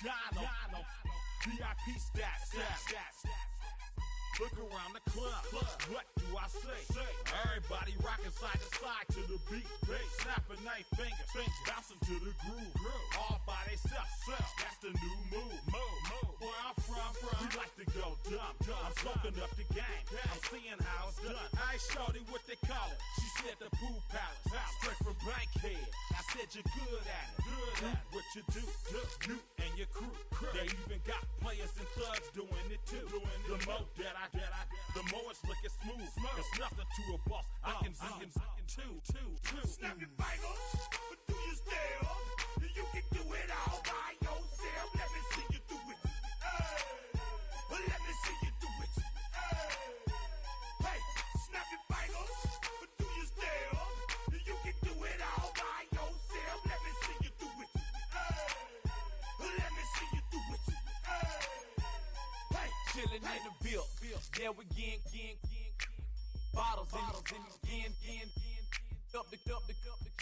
Donald. VIP stats. Look around the club. What do I say? Everybody rocking side to side to the beat. Snapping night fingers, bouncing to the groove. All by themselves. That's the new move. Where I'm from, we like to go dumb. I'm soaking up the game. I'm seeing how it's done. I ain't shorty what they call it. She said the pool palace. Straight from Bankhead. I said you're good at it. Do what you do. You and your crew. They even got players and thugs doing it too. The more the more it's looking smooth. It's nothing to a boss. I can two. Snap your fingers, but do you still? You can do it all by yourself. Let me see you do it. Let me see you do it. Hey, snap your fingers, but do you still? You can do it all by yourself. Let me see you do it. Let me see you do it. Hey, chillin' in the bill. Yeah, we again. Bottles in again. Up the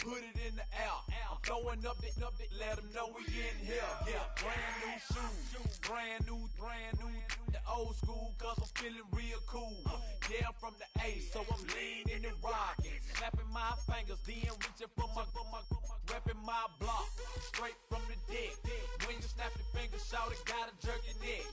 put it in the air. I'm throwing up the, let them know we in here. Yeah, brand new shoes, brand new. The old school, cause I'm feeling real cool. Yeah, I'm from the A, so I'm leaning and rocking. Snapping my fingers, then reaching for my repping my block. Straight from the deck. When you snap your fingers, shout it, gotta jerk your neck.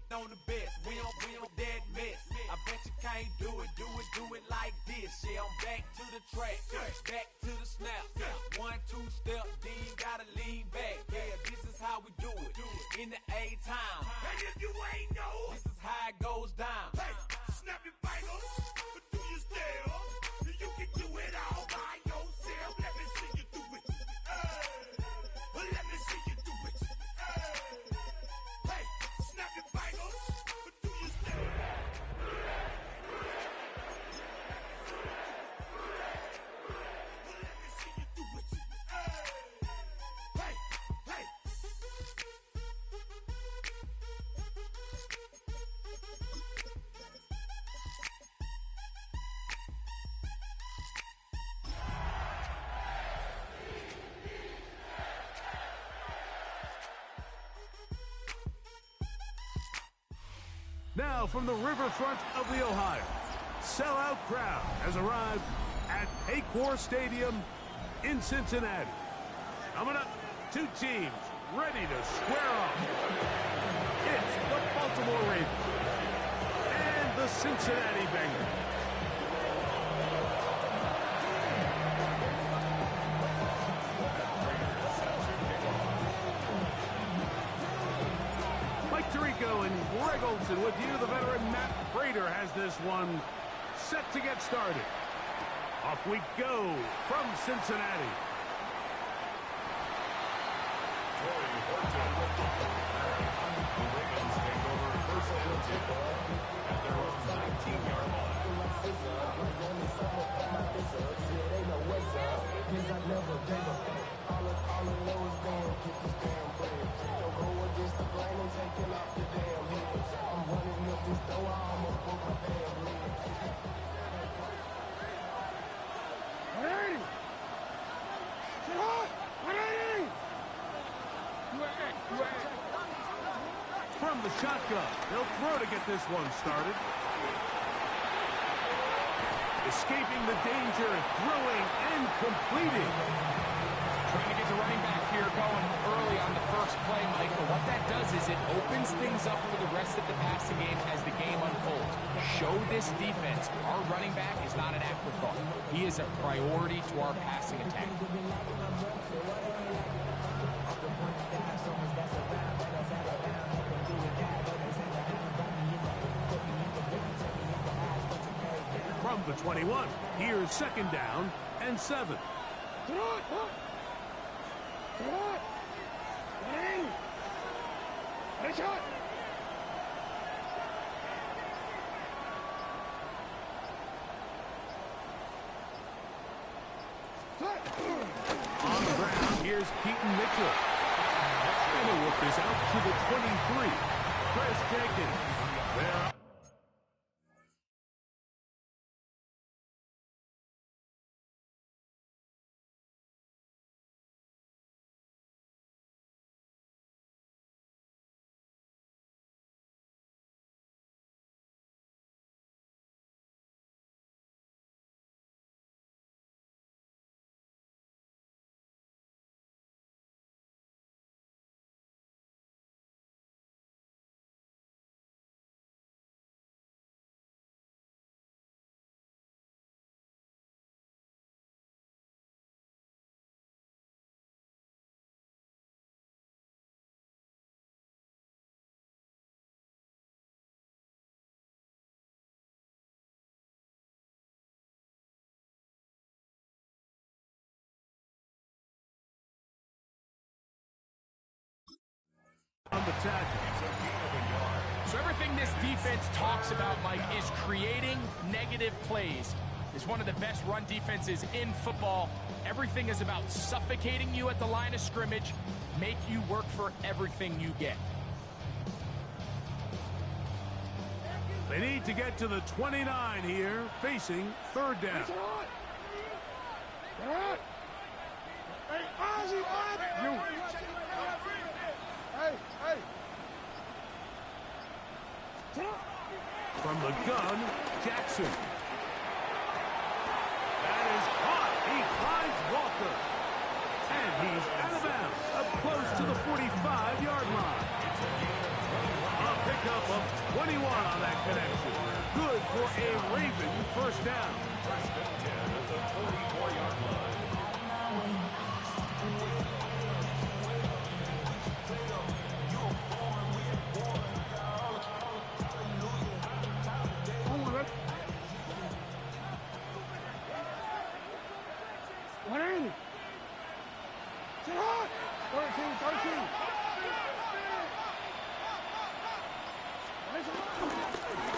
On the best, we don't dead mess. I bet you can't do it like this. Yeah, I'm back to the track, back to the snap. 1, 2 step, then you gotta lean back. Yeah, this is how we do it in the A time. and if you ain't know, This is how it goes down. hey, snap your fingers, but do you still? You can do it all by yourself. Let me see you do it. Let me see you do it. Hey, snap your fingers, but do you still? Let me see you do it. Hey. Now from the riverfront of the Ohio, sellout crowd has arrived at Paycor Stadium in Cincinnati. Coming up, two teams ready to square off. It's the Baltimore Ravens and the Cincinnati Bengals. Mike Tirico and Greg Olson with you. The veteran Matt Prater has this one set to get started. Off we go from Cincinnati. Corey Horton with the the Ravens take over first down tip-ball at their own 19-yard line. From the shotgun, they'll throw to get this one started. Escaping the danger, throwing and completing. Trying to get the running back here going early on the first play, Mike, but what that does is it opens things up for the rest of the passing game as the game unfolds. Show this defense our running back is not an afterthought. He is a priority to our passing attack. From the 21, here's second down and 7. On the ground, here's Keaton Mitchell. And he'll work this out to the 23. Chris Jenkins. They're on the tackle. So everything this defense talks about, Mike, is creating negative plays. It's one of the best run defenses in football. Everything is about suffocating you at the line of scrimmage, make you work for everything you get. They need to get to the 29 here, facing third down. From the gun, Jackson. That is caught. He finds Walker. And he's out of bounds, up close to the 45-yard line. A pickup of 21 on that connection. Good for a Raven first down. First and 10 at the 44-yard line.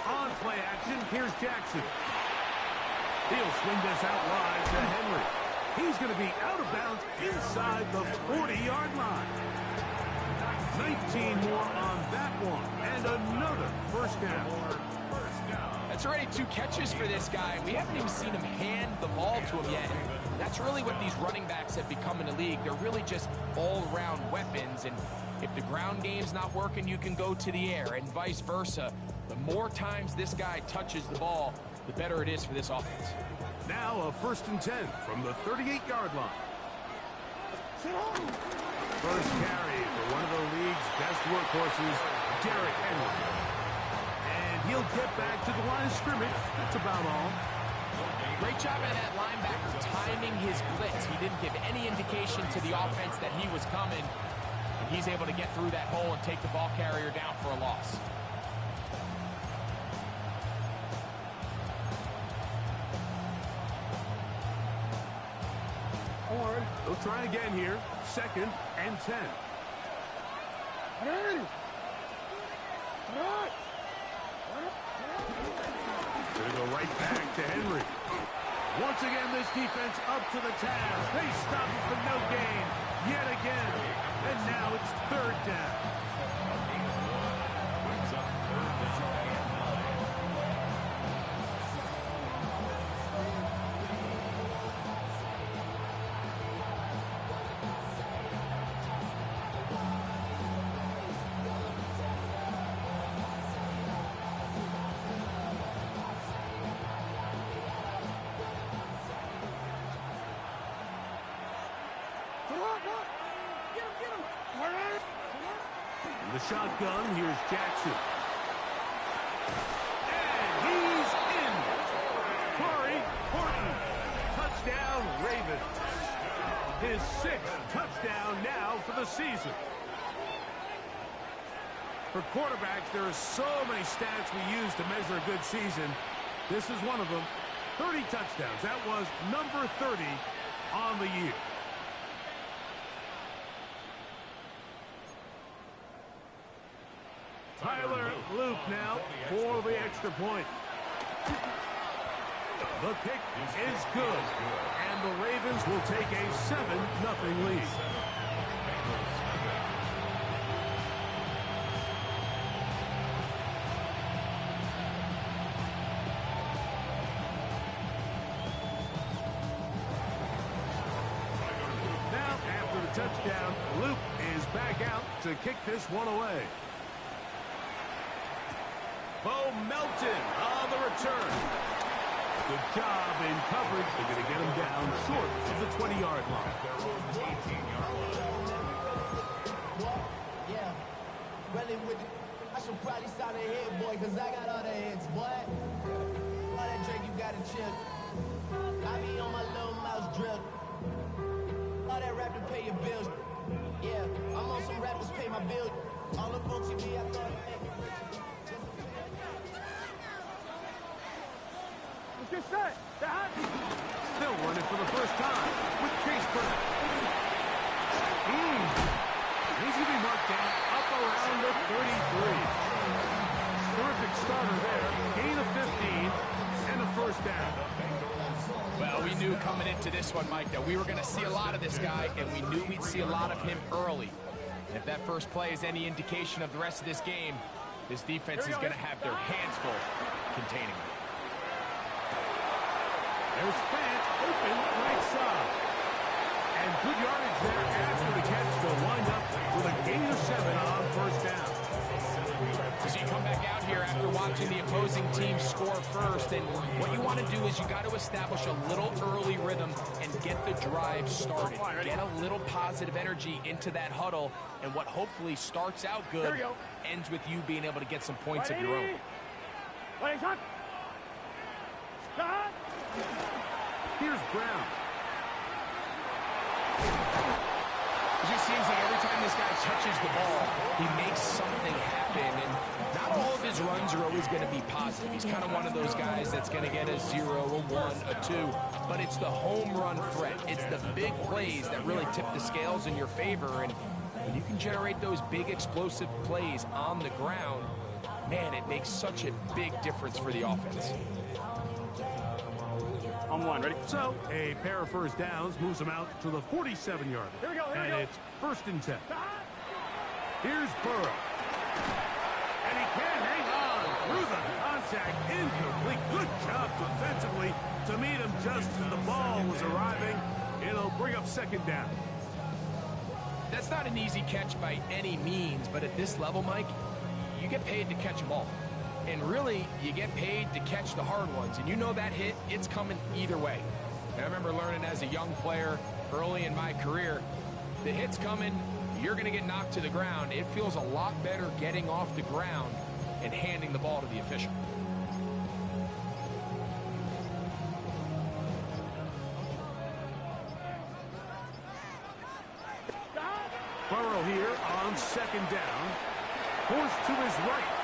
On play action, here's Jackson. He'll swing this out wide to Henry. He's going to be out of bounds inside the 40-yard line. 19 more on that one, and another first down. That's already 2 catches for this guy. We haven't even seen him hand the ball to him yet. That's really what these running backs have become in the league. They're really just all-around weapons, and if the ground game's not working, you can go to the air, and vice versa. The more times this guy touches the ball, the better it is for this offense. Now a first and 10 from the 38-yard line. First carry for one of the league's best workhorses, Derrick Henry. And he'll get back to the line of scrimmage. That's about all. Great job by that linebacker timing his blitz. He didn't give any indication to the offense that he was coming. And he's able to get through that hole and take the ball carrier down for a loss. They'll try again here. Second and 10. Gonna go right back to Henry. Once again, this defense up to the task. They stop it for no gain yet again. And now it's third down. Brings up third down and 9. In the shotgun, here's Jackson. And he's in. Corey Horton. Touchdown, Ravens. His 6th touchdown now for the season. For quarterbacks, there are so many stats we use to measure a good season. This is one of them. 30 touchdowns. That was number 30 on the year. Tyler Luke now for the extra point. The kick is good, and the Ravens will take a 7-0 lead. Now, after the touchdown, Luke is back out to kick this one away. Bo Melton on the return. Good job in coverage. They're going to get him down short of the 20-yard line. Their own 18-yard line. Yeah, really with I should probably sign a head, boy, because I got other heads, boy. All that drink you got to chill. I be on my little mouse drill. All that rap to pay your bills. Yeah, I'm on some rappers pay my bills. All up on TV, I thought, hey. Let's get set. They'll run it for the first time with Chase Brown. He's going to be marked down up around this one, Mike, that we were going to see a lot of this guy, and we knew we'd see a lot of him early. And if that first play is any indication of the rest of this game, this defense is going to have their hands full containing him. There's Fant open right side. And good yardage there after the catch to wind up with a gain of 7 on first down. So you come back out here after watching the opposing team score first, and what you want to do is you got to establish a little early rhythm and get the drive started. Get a little positive energy into that huddle, and what hopefully starts out good ends with you being able to get some points of your own. Here's Brown. It just seems like every time this guy touches the ball, he makes something happen, and not all of his runs are always going to be positive. He's kind of one of those guys that's going to get a 0, a 1, a 2, but it's the home run threat. It's the big plays that really tip the scales in your favor, and when you can generate those big explosive plays on the ground, man, it makes such a big difference for the offense. On one, ready? So, a pair of first downs moves them out to the 47-yard line. And it's 1st and 10. Here's Burrow. And he can hang on through the contact. Incomplete. Good job defensively to meet him just as the ball was arriving. It'll bring up 2nd down. That's not an easy catch by any means, but at this level, Mike, you get paid to catch them all. And really, you get paid to catch the hard ones. And you know that hit, it's coming either way. And I remember learning as a young player early in my career, the hit's coming, you're going to get knocked to the ground. It feels a lot better getting off the ground and handing the ball to the official. Burrow here on 2nd down. Forced to his right.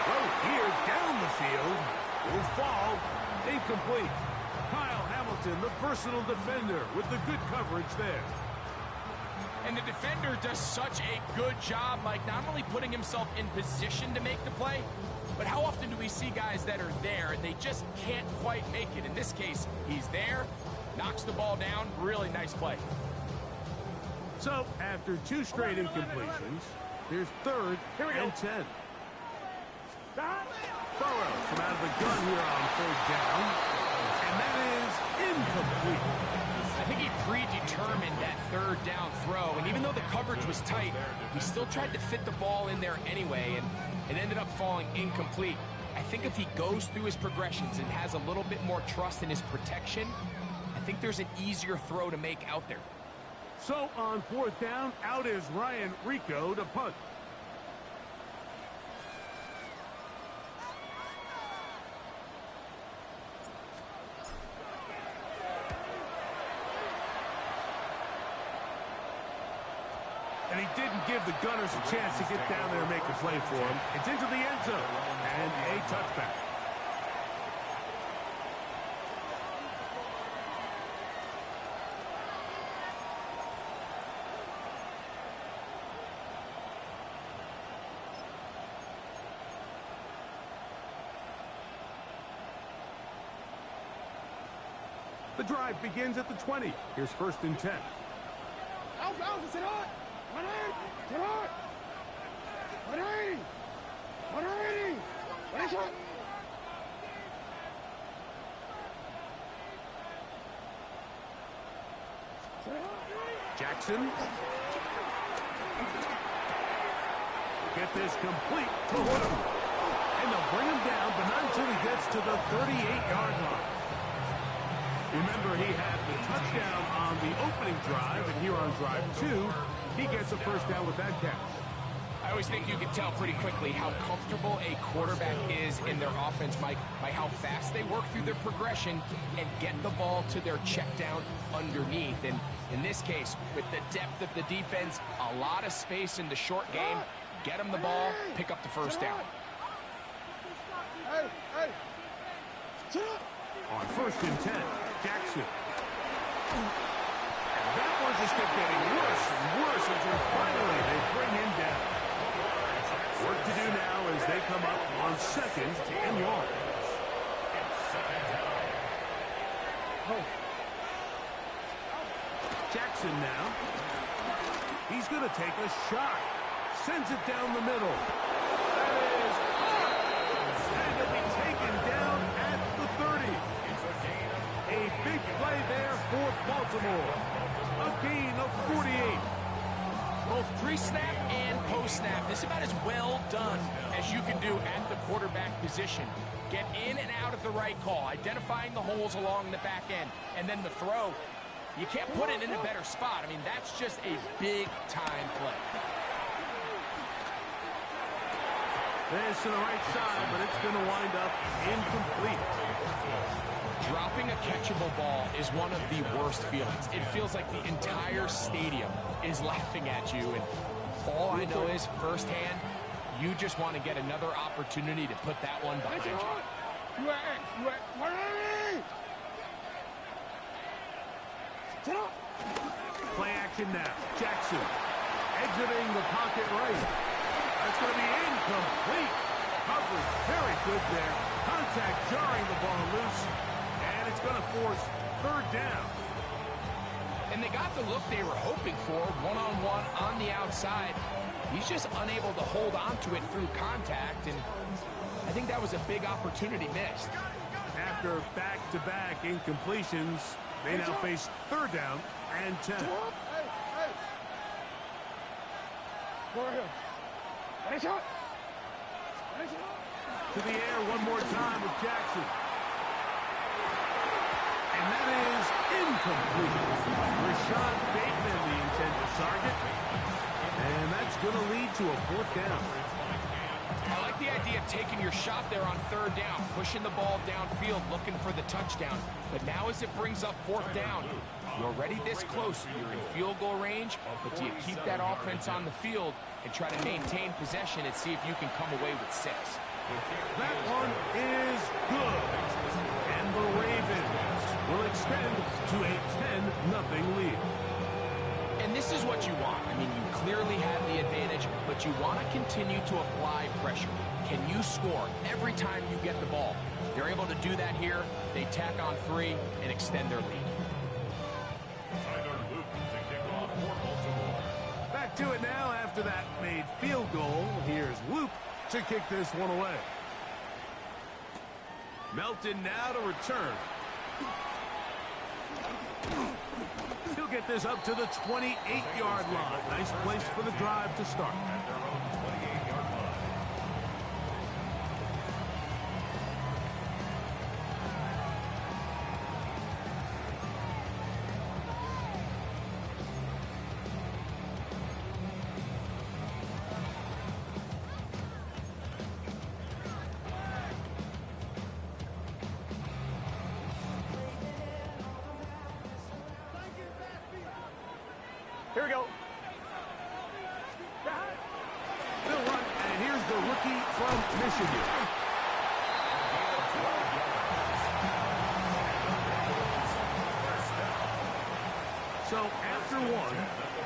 Throw here down the field. Will fall. Incomplete. Kyle Hamilton, the versatile defender, with the good coverage there. And the defender does such a good job, Mike, not only putting himself in position to make the play, but how often do we see guys that are there and they just can't quite make it? In this case, he's there, knocks the ball down. Really nice play. So, after 2 straight incompletions, here's 3rd and 10. Burrow from out of the gun here on 3rd down. And that is incomplete. I think he predetermined that 3rd down throw, and even though the coverage was tight, he still tried to fit the ball in there anyway, and it ended up falling incomplete. I think if he goes through his progressions and has a little bit more trust in his protection, I think there's an easier throw to make out there. So on 4th down, out is Ryan Rico to punt. And he didn't give the Gunners a chance to get down there and make a play for him. It's into the end zone and a touchback. The drive begins at the 20. Here's 1st and 10. Jackson. Get this complete to Woodham. And they'll bring him down, but not until he gets to the 38-yard line. Remember, he had the touchdown on the opening drive, and here on drive 2, he gets a 1st down with that catch. I always think you can tell pretty quickly how comfortable a quarterback is in their offense, Mike, by how fast they work through their progression and get the ball to their check down underneath. And in this case, with the depth of the defense, a lot of space in the short game, get them the ball, pick up the 1st down. On 1st and 10, Jackson. And that one just kept getting worse and worse until finally they bring him down. Work to do now as they come up on 2nd and 1. Jackson now. He's going to take a shot. Sends it down the middle. That is and it'll be taken down at the 30. A big play there for Baltimore. A gain of 48. Both pre-snap and post-snap. This is about as well done as you can do at the quarterback position. Get in and out at the right call, identifying the holes along the back end, and then the throw. You can't put it in a better spot. I mean, that's just a big-time play. This to the right side, but it's going to wind up incomplete. Dropping a catchable ball is one of the worst feelings. It feels like the entire stadium is laughing at you, and all I know is firsthand, you just want to get another opportunity to put that one behind you. Play action now. Jackson exiting the pocket right. That's going to be incomplete. Coverage very good there. Contact jarring the ball loose. And it's going to force third down. And they got the look they were hoping for, one-on-one on the outside. He's just unable to hold on to it through contact, and I think that was a big opportunity missed. After back-to-back incompletions, they now face third down and 10. To the air one more time with Jackson. And that is incomplete. Rashad Bateman, the intended target. And that's going to lead to a fourth down. I like the idea of taking your shot there on third down, pushing the ball downfield, looking for the touchdown. But now as it brings up fourth down, you're already this close. You're in field goal range, but do you keep that offense on the field and try to maintain possession and see if you can come away with 6? That one is good. And the Ravens will extend to a 10-0 lead. And this is what you want. I mean, you clearly have the advantage, but you want to continue to apply pressure. Can you score every time you get the ball? They're able to do that here. They tack on 3 and extend their lead. Back to it now after that made field goal. Here's Whoop to kick this one away. Melton now to return. He'll get this up to the 28-yard line. Nice place for the drive to start. Here we go. They'll run, and here's the rookie from Michigan. So after one,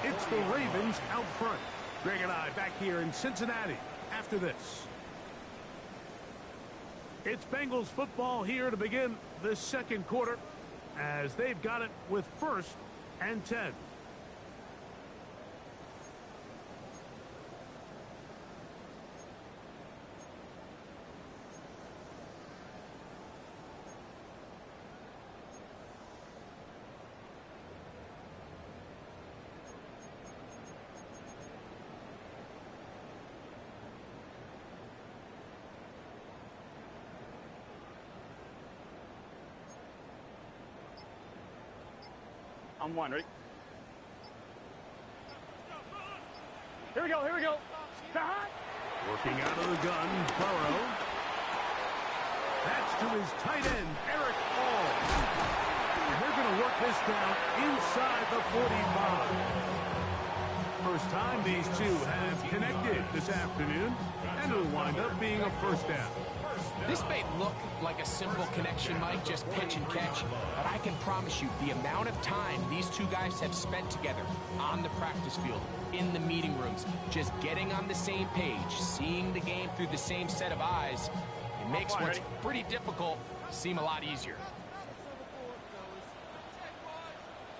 it's the Ravens out front. Greg and I back here in Cincinnati after this. It's Bengals football here to begin the second quarter as they've got it with 1st and 10. On 1, ready? Here we go, here we go. Working out of the gun, Burrow. That's to his tight end, Eric All. And they're going to work this down inside the 45. First time these two have connected this afternoon, and it'll wind up being a first down. This may look like a simple connection, Mike, just pitch and catch, but I can promise you the amount of time these two guys have spent together on the practice field, in the meeting rooms, just getting on the same page, seeing the game through the same set of eyes, it makes what's pretty difficult seem a lot easier.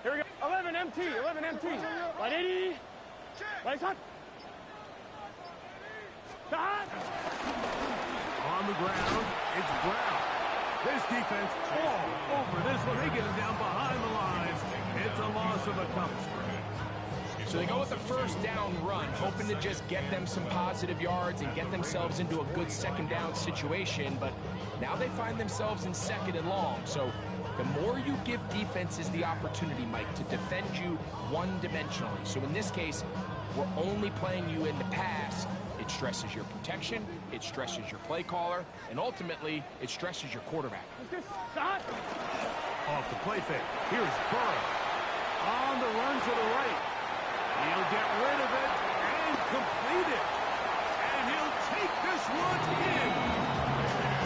Here we go. 11 MT, 11 MT. Right 80. Right shot. Shot. On the ground, it's Brown. This defense all over this one. They get him down behind the lines. It's a loss of a couple. So they go with the first down run, hoping to just get them some positive yards and get themselves into a good second down situation, but now they find themselves in second and long. So the more you give defenses the opportunity, Mike, to defend you one-dimensionally. So in this case, we're only playing you in the pass. It stresses your protection, it stresses your play caller, and ultimately, it stresses your quarterback. Shot. Off the play fake. Here's Burrow. On the run to the right. He'll get rid of it and complete it. And he'll take this one in.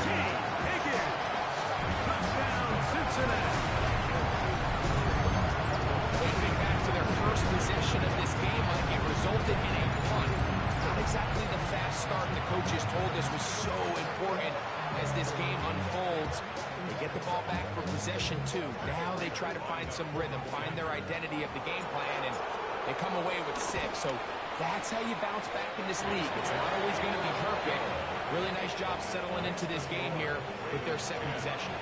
T. Higgins. Touchdown, Cincinnati. When you think back to their first possession of this game, Mike, it resulted in a punt. Not exactly the fast start the coaches told us was so important as this game unfolds. They get the ball back for possession two. Now they try to find some rhythm, find their identity of the game plan, and they come away with 6. So that's how you bounce back in this league. It's not always going to be perfect. Really nice job settling into this game here with their second possession.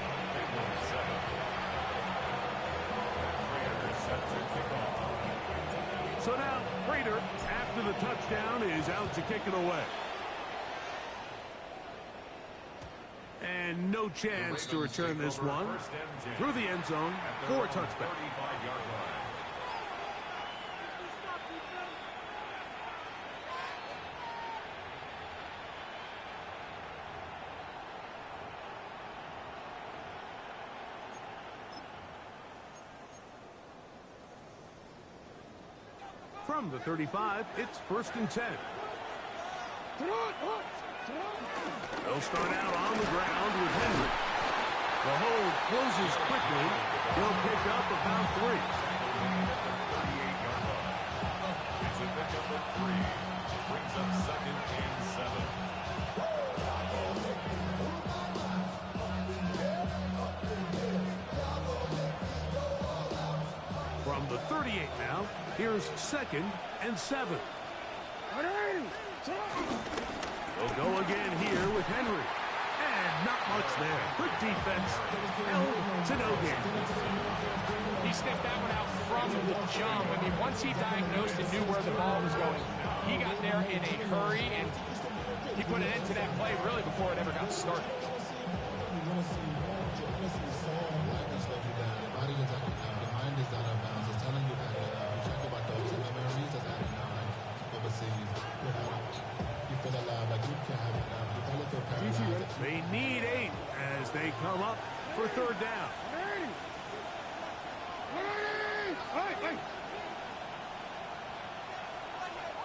So now, Prater, after the touchdown, is out to kick it away. And no chance to return this one through the end zone for a touchback. From the 35, it's 1st and 10. They'll start out on the ground with Henry. The hold closes quickly. He'll pick up about 3. It's a pickup of 3. Brings up 2nd and 7. From the 38 now, here's 2nd and 7. They'll go again here with Henry. And not much there. Good defense. Held to no gain. He sniffed that one out from the jump. I mean, once he diagnosed and knew where the ball was going, he got there in a hurry, and he put an end to that play really before it ever got started. They need 8 as they come up for 3rd down.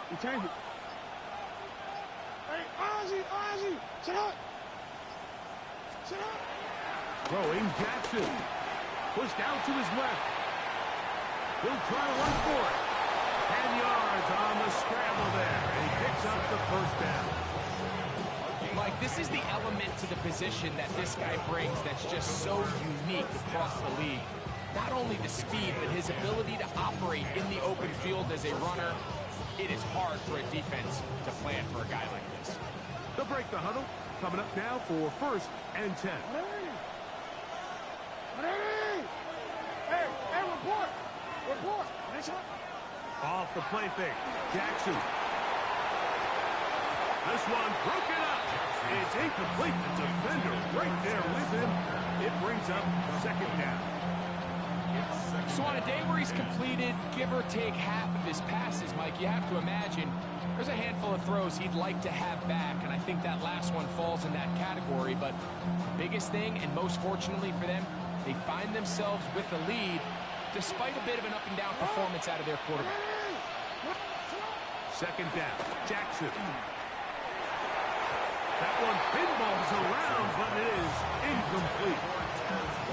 You change it. Hey, Ozzie, sit up. Sit up. Throwing Jackson. Pushed out to his left. He'll try to run for it. 10 yards on the scramble there. And he picks up the 1st down. Mike, this is the element to the position that this guy brings that's just so unique across the league. Not only the speed, but his ability to operate in the open field as a runner. It is hard for a defense to plan for a guy like this. They'll break the huddle. Coming up now for 1st and 10. Hey, report. Report. Off the play fake. Jackson. This one broken up. It's incomplete. The defender right there with him. It brings up 2nd down. So on a day where he's completed, give or take half of his passes, Mike, you have to imagine there's a handful of throws he'd like to have back, and I think that last one falls in that category. But biggest thing, and most fortunately for them, they find themselves with a lead despite a bit of an up-and-down performance out of their quarterback. 2nd down. Jackson. That one pinballs around, but it is incomplete.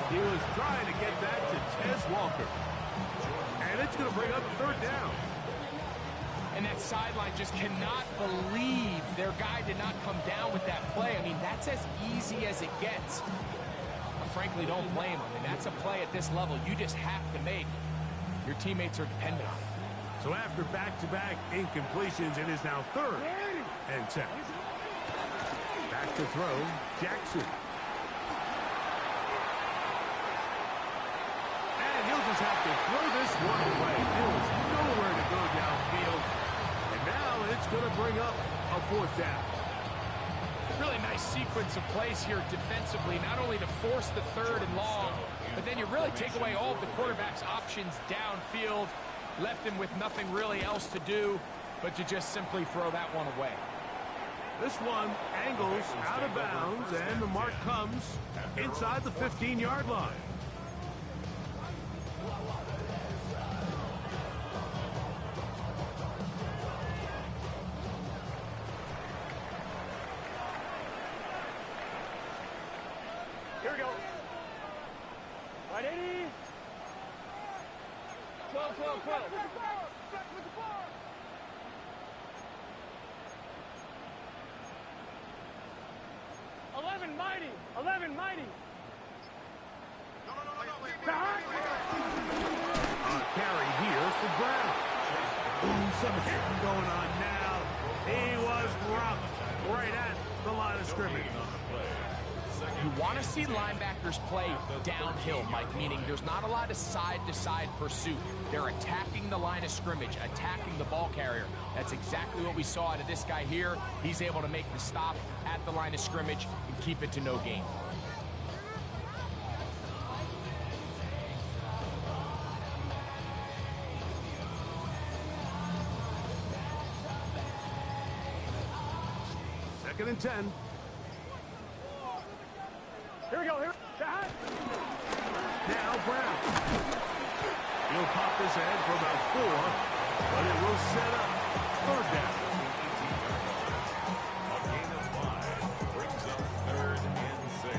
He was trying to get that to Tez Walker. And it's going to bring up 3rd down. And that sideline just cannot believe their guy did not come down with that play. I mean, that's as easy as it gets. I frankly don't blame him. And that's a play at this level you just have to make. Your teammates are dependent on it. So after back-to-back incompletions, it is now 3rd and 10. Back to throw, Jackson. And he'll just have to throw this one away. There was nowhere to go downfield. And now it's going to bring up a 4th down. Really nice sequence of plays here defensively, not only to force the 3rd and long, but then you really take away all of the quarterback's options downfield, left him with nothing really else to do but to just simply throw that one away. This one angles out of bounds, and the mark comes inside the 15-yard line. Here we go. Right 80. 12, 12, 12. 11 mighty. 11 mighty. Carry here for Brown. Ooh, some hitting going on now. He was rocked right at the line of scrimmage. You want to see linebackers play downhill, Mike, meaning there's not a lot of side-to-side pursuit. They're attacking the line of scrimmage, attacking the ball carrier. That's exactly what we saw out of this guy here. He's able to make the stop at the line of scrimmage and keep it to no gain. Second and 10. Here we go. Here. Shot. Now Brown. He'll pop this ahead for about 4, but it will set up 3rd down. A gain of 5 brings up 3rd and 6.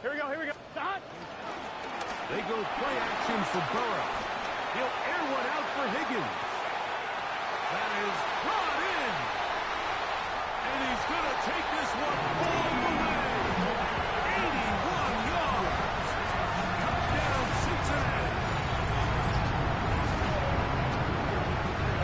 Here we go. Here we go. Shot. They go play action for Burrow. He'll air one out for Higgins. That is brought in. And he's going to take this one all the way. 81 yards. Touchdown, Cincinnati.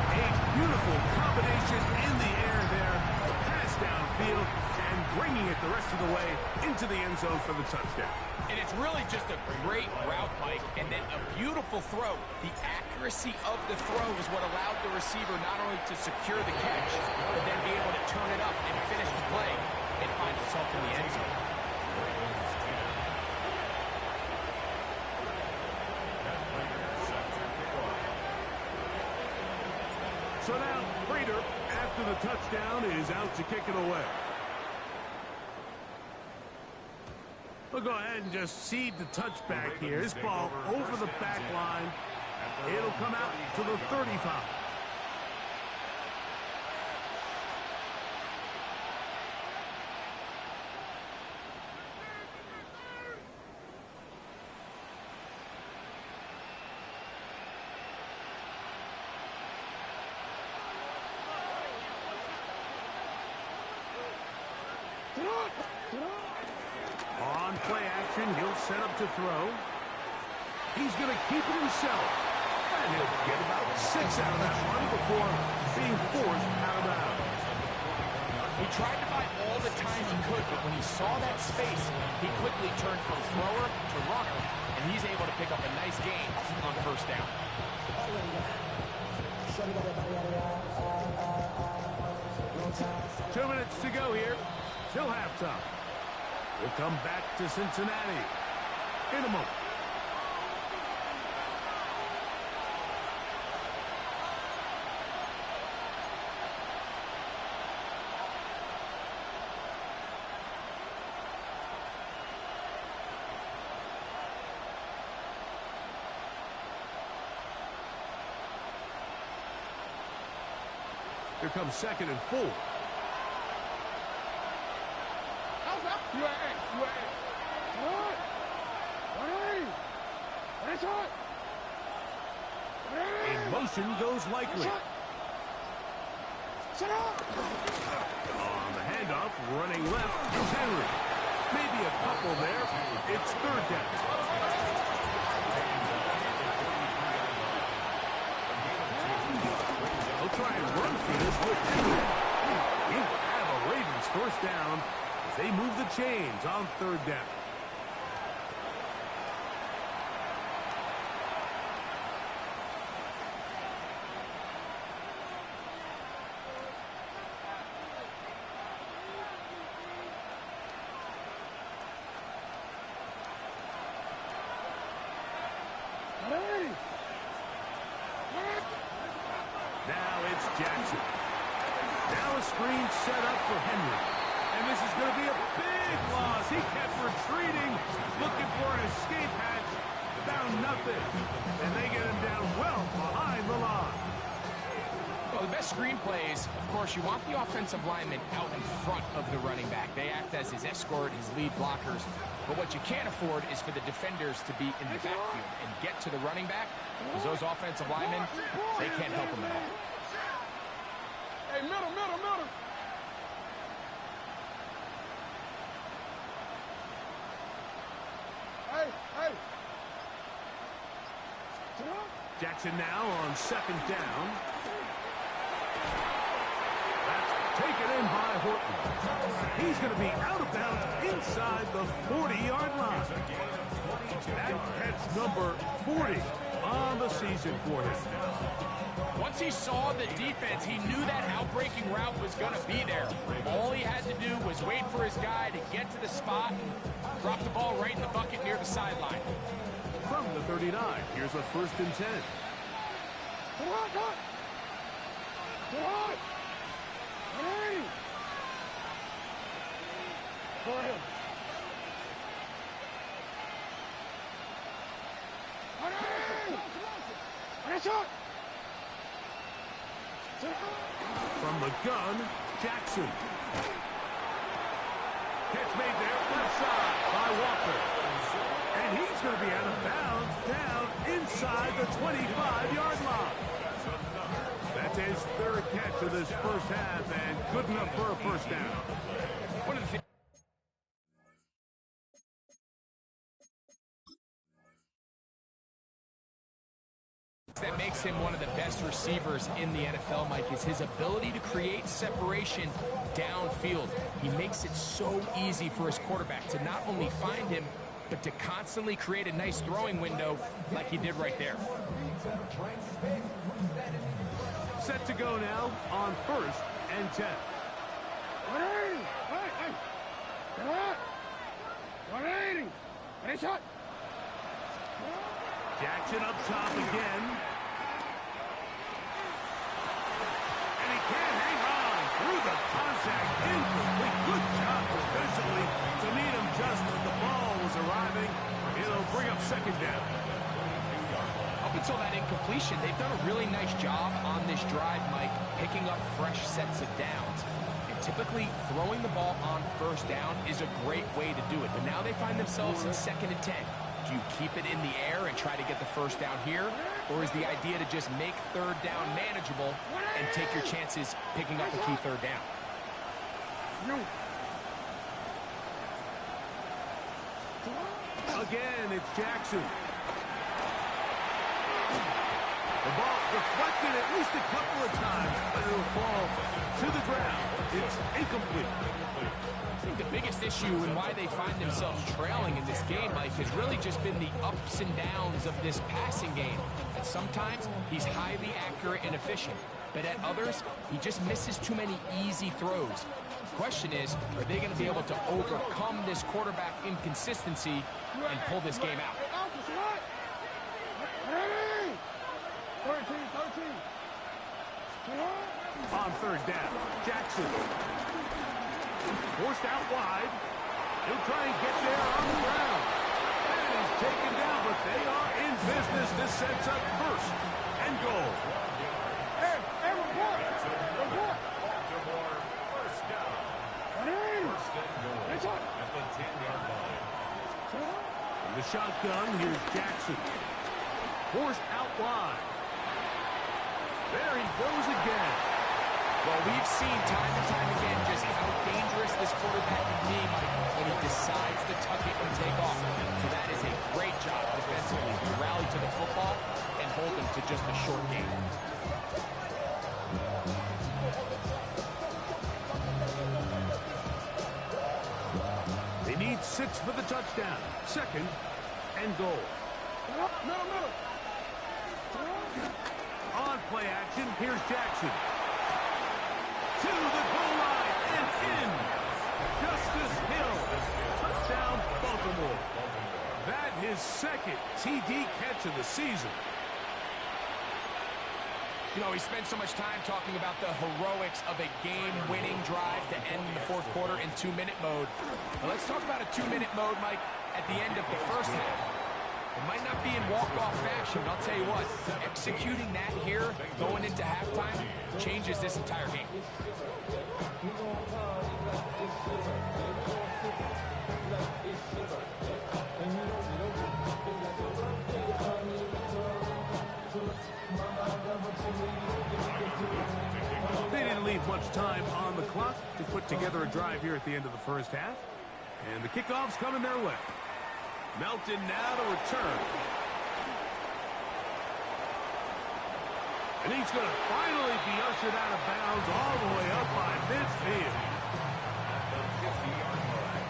A beautiful combination in the air there. Pass downfield and bringing it the rest of the way into the end zone for the touchdown. And it's really just a great route, Mike, and then a beautiful throw. The accuracy of the throw is what allowed the receiver not only to secure the catch, but then be able to turn it up and finish the play and find himself in the end zone. So now, Prater, after the touchdown, is out to kick it away. We'll go ahead and just seed the touchback here. This ball over the back line. It'll come out to the 35. On play action, he'll set up to throw. He's going to keep it himself. And he'll get about 6 out of that one before being forced out of bounds. He tried to buy all the time he could, but when he saw that space, he quickly turned from thrower to runner, and he's able to pick up a nice gain on 1st down. 2 minutes to go here till halftime. We'll come back to Cincinnati in a moment. Here comes 2nd and 4. A motion goes likely. On the handoff, running left is Henry. Maybe a couple there. It's third down. They'll try and run for this with Henry. He will have a Ravens first down as they move the chains on third down. Now it's Jackson. Now a screen set up for Henry. And this is going to be a big loss. He kept retreating, looking for an escape hatch. Found nothing. And they get him down well behind the line. Well, the best screen plays, of course, you want the offensive lineman out in front of the running back. They act as his escort, his lead blockers. But what you can't afford is for the defenders to be in the backfield and get to the running back, because those offensive linemen, they can't help him at all. Hey, middle. Hey. Jackson now on second down. That's taken in by Horton. He's going to be out of bounds inside the 40-yard line. That catch number 40 on the season for him. Once he saw the defense, he knew that outbreaking route was going to be there. All he had to do was wait for his guy to get to the spot and drop the ball right in the bucket near the sideline. From the 39, here's a 1st and 10. Come on. Hey! Go ahead. From the gun, Jackson. Catch made there, left side by Walker. And he's going to be out of bounds down inside the 25-yard line. That's his 3rd catch of this first half and good enough for a first down. One of the things that makes him one of the best receivers in the NFL, Mike, is his ability to create separation downfield. He makes it so easy for his quarterback to not only find him, but to constantly create a nice throwing window like he did right there. Set to go now on 1st and 10. Jackson up top again. And he can't hang on through the contact. Incomplete. Good job defensively to meet him just as the ball was arriving. It'll bring up 2nd down. Up until that incompletion, they've done a really nice job on this drive, Mike, picking up fresh sets of downs. And typically, throwing the ball on 1st down is a great way to do it. But now they find themselves in 2nd and 10. Do you keep it in the air and try to get the 1st down here? Or is the idea to just make 3rd down manageable and take your chances picking up a key 3rd down? Again, it's Jackson. The ball deflected at least a couple of times, but it'll fall to the ground. It's incomplete. I think the biggest issue and why they find themselves trailing in this game, Mike, has really just been the ups and downs of this passing game. And sometimes he's highly accurate and efficient, but at others, he just misses too many easy throws. The question is, are they going to be able to overcome this quarterback inconsistency and pull this game out? 13. On 3rd down, Jackson. Forced out wide. He'll try and get there on the ground. And he's taken down, but they are in business. This sets up 1st and goal. Hey, report. Baltimore, 1st down. 1st and goal at the the shotgun, here's Jackson. Forced out wide. There he goes again. Well, we've seen time and time again just how dangerous this quarterback can be when he decides to tuck it and take off. So that is a great job defensively to rally to the football and hold him to just a short game. They need 6 for the touchdown. 2nd and goal. On play action, here's Jackson. To the goal line and in. Justice Hill. Touchdown, Baltimore. That his 2nd TD catch of the season. You know, we spent so much time talking about the heroics of a game-winning drive to end in the 4th quarter in 2-minute mode. Now let's talk about a 2-minute mode, Mike, at the end of the 1st half. It might not be in walk-off fashion, but I'll tell you what, executing that here, going into halftime, changes this entire game. They didn't leave much time on the clock to put together a drive here at the end of the 1st half. And the kickoff's coming their way. Melton now to return. And he's going to finally be ushered out of bounds all the way up by midfield. At the 50-yard line.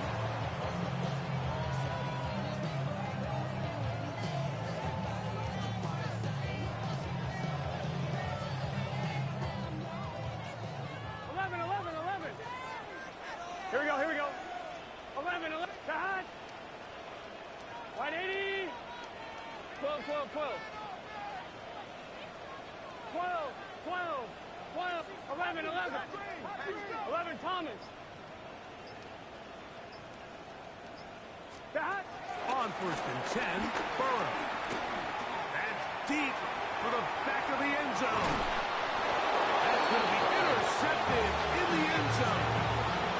11. Here we go. 11. Side. Wide 80. 12. 11. 11, Thomas. Side. On 1st and 10, Burrow. That's deep for the back of the end zone. That's going to be intercepted in the end zone.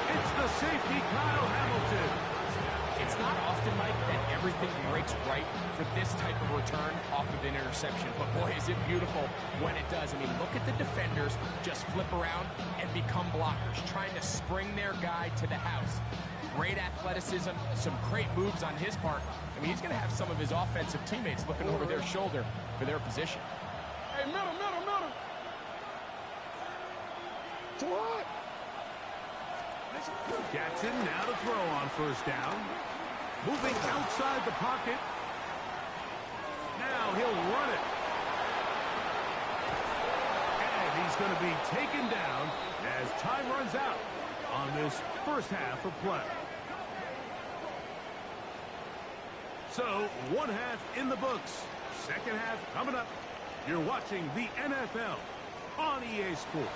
It's the safety, Kyle Hamilton. It's not often, Mike, that everything breaks right for this type of return off of an interception. But, boy, is it beautiful when it does. I mean, look at the defenders just flip around and become blockers, trying to spring their guy to the house. Great athleticism, some great moves on his part. I mean, he's going to have some of his offensive teammates looking over their shoulder for their position. Hey, middle. What? Jackson now to throw on 1st down. Moving outside the pocket. Now he'll run it. And he's going to be taken down as time runs out on this 1st half of play. So, 1 half in the books. 2nd half coming up. You're watching the NFL on EA Sports.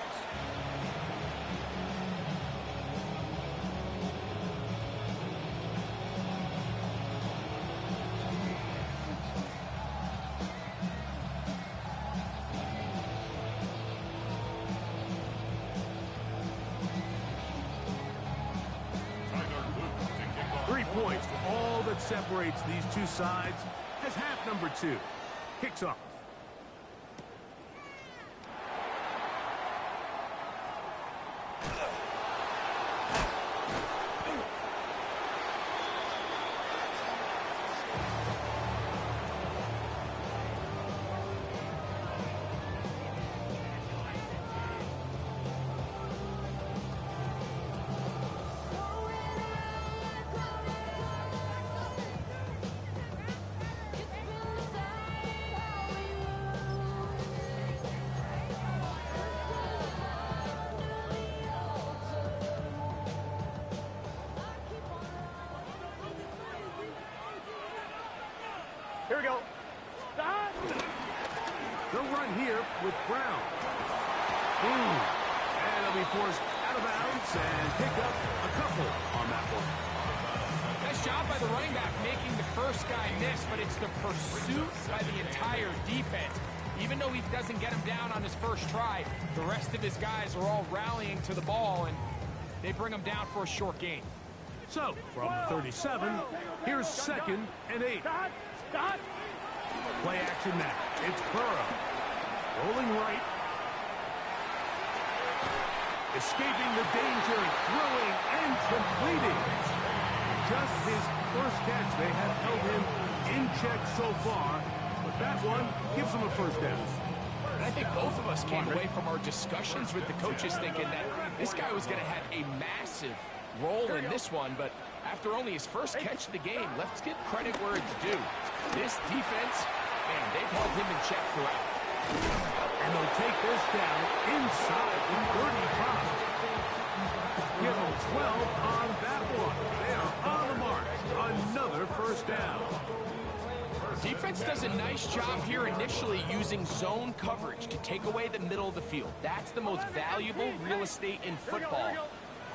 Points for all that separates these two sides as half number 2 kicks off. Here we go. They'll run here with Brown. And they'll be forced out of bounds and pick up a couple on that one. Nice job by the running back making the first guy miss, but it's the pursuit by the entire defense. Even though he doesn't get him down on his first try, the rest of his guys are all rallying to the ball, and they bring him down for a short gain. So, from 37, here's 2nd and 8. Play action now. It's Burrow. Rolling right. Escaping the danger, throwing and completing. Just his first catch. They have held him in check so far, but that one gives him a first down. And I think both of us came away from our discussions with the coaches thinking that this guy was going to have a massive role in this one, but after only his first catch of the game, let's give credit where it's due. This defense, man, they've held him in check throughout. And they'll take this down inside the 35. Give them 12 on that one. They are on the mark. Another first down. Defense does a nice job here initially using zone coverage to take away the middle of the field. That's the most valuable real estate in football.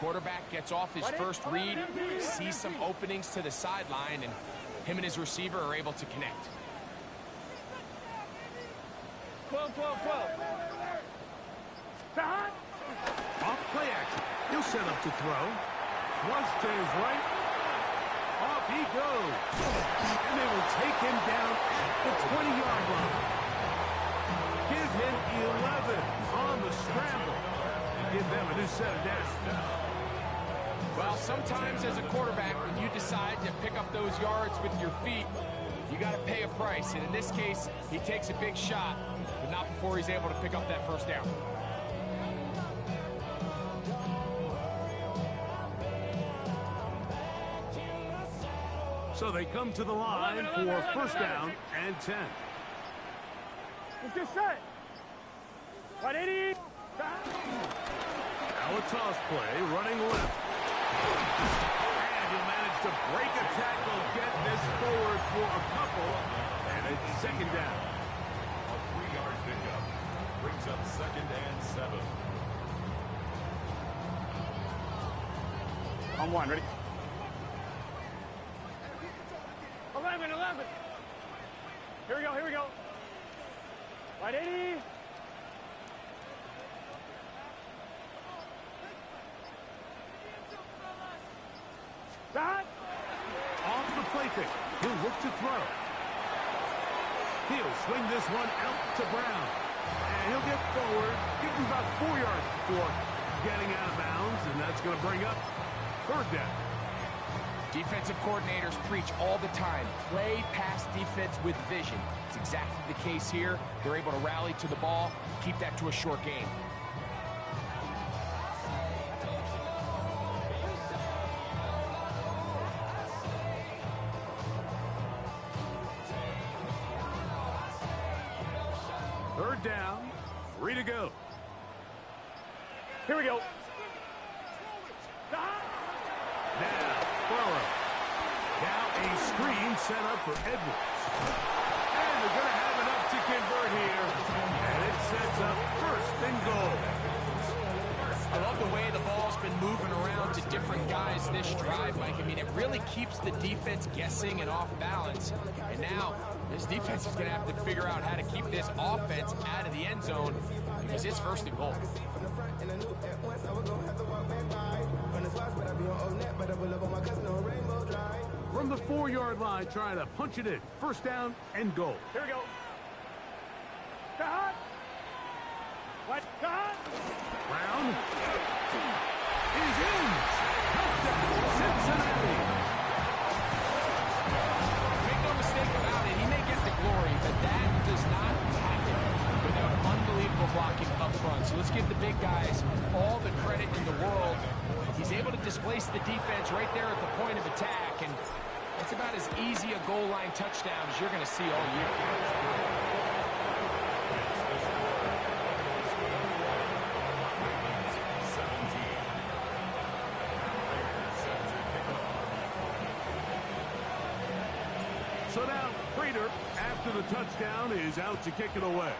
Quarterback gets off his first read, sees some openings to the sideline, and him and his receiver are able to connect. 12. Off play action. He'll set up to throw. Flush to his right. Off he goes. And they will take him down at the 20-yard line. Give him 11 on the scramble. And give them a new set of downs. Well, sometimes as a quarterback, when you decide to pick up those yards with your feet, you got to pay a price. And in this case, he takes a big shot, but not before he's able to pick up that first down. So they come to the line for first down and 10. Let's get set. 180. Now a toss play, running left. And he'll manage to break a tackle, get this forward for a couple, and it's second down. A 3-yard pickup brings up 2nd and 7. On one, ready? 11. Here we go. 180. Off the play fake. He'll look to throw. He'll swing this one out to Brown. And he'll get forward. Give him about 4 yards before getting out of bounds. And that's going to bring up third down. Defensive coordinators preach all the time, play pass defense with vision. It's exactly the case here. They're able to rally to the ball, keep that to a short game. Third down, 3 to go. Here we go. Now, Burrow. Now a screen set up for Edwards. And they're going to have enough to convert here. And it sets up first and goal. I love the way the ball's been moving around to different guys this drive, Mike. I mean, it really keeps the defense guessing and off balance. And now, this defense is going to have to figure out how to keep this offense out of the end zone because it's first and goal. From the 4-yard line, trying to punch it in. First down and goal. Here we go. Brown is in. Touchdown, Cincinnati. Make no mistake about it, he may get the glory, but that does not happen without unbelievable blocking up front. So let's give the big guys all the credit in the world. He's able to displace the defense right there at the point of attack, and it's about as easy a goal line touchdown as you're going to see all year. So now, Prater, after the touchdown, is out to kick it away.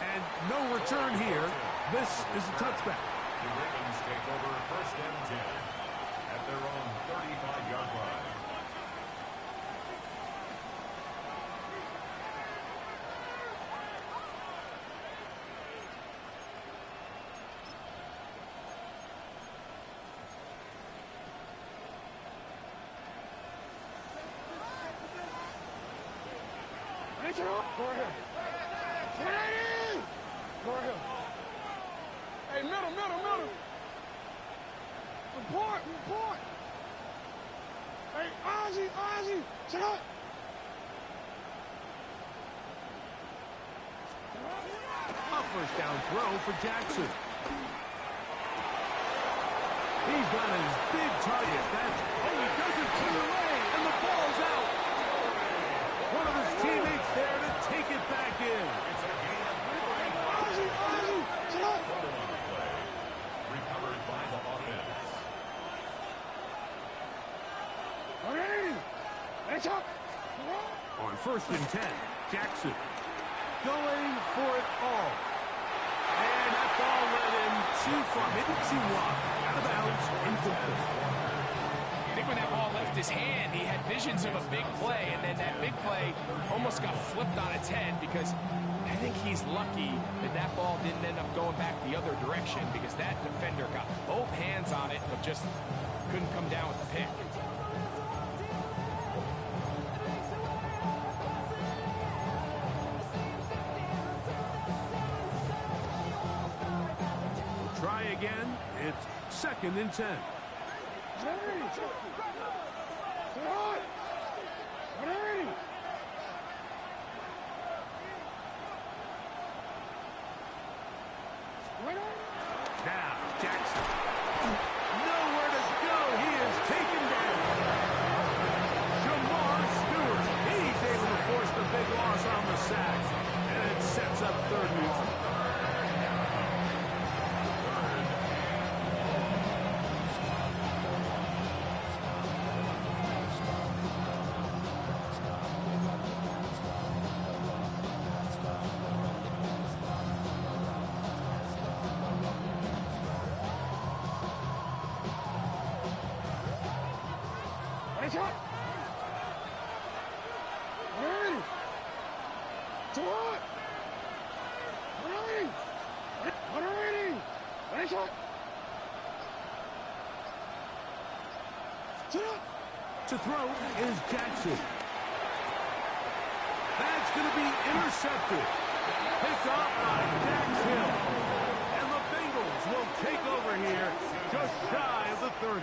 And no return here. This is a touchback. The Ravens take over first and 10 at their own 35-yard line. Go ahead. Go ahead. Hey, middle. Report. Hey, Ozzy, check out. A first down throw for Jackson. He's got his big target. He doesn't clear away, and the ball's out. One of his teammates there to take it back in. It's a gain of 3. Check out. Recovered by the offense. Let's up. On 1st and 10, Jackson going for it all. And that ball led him too far. Maybe too wide. Out of bounds, incomplete. I think when that ball left his hand, he had visions of a big play, and then that big play almost got flipped on its head because I think he's lucky that that ball didn't end up going back the other direction because that defender got both hands on it but just couldn't come down with the pick. Try again. It's 2nd and 10. Now, Jackson. Nowhere to go. He is taken down. Jamar Stewart. He's able to force the big loss on the sack. And it sets up 3rd and 4. To throw is Jackson. That's going to be intercepted. Picked off by Dax Hill. And the Bengals will take over here just shy of the 30.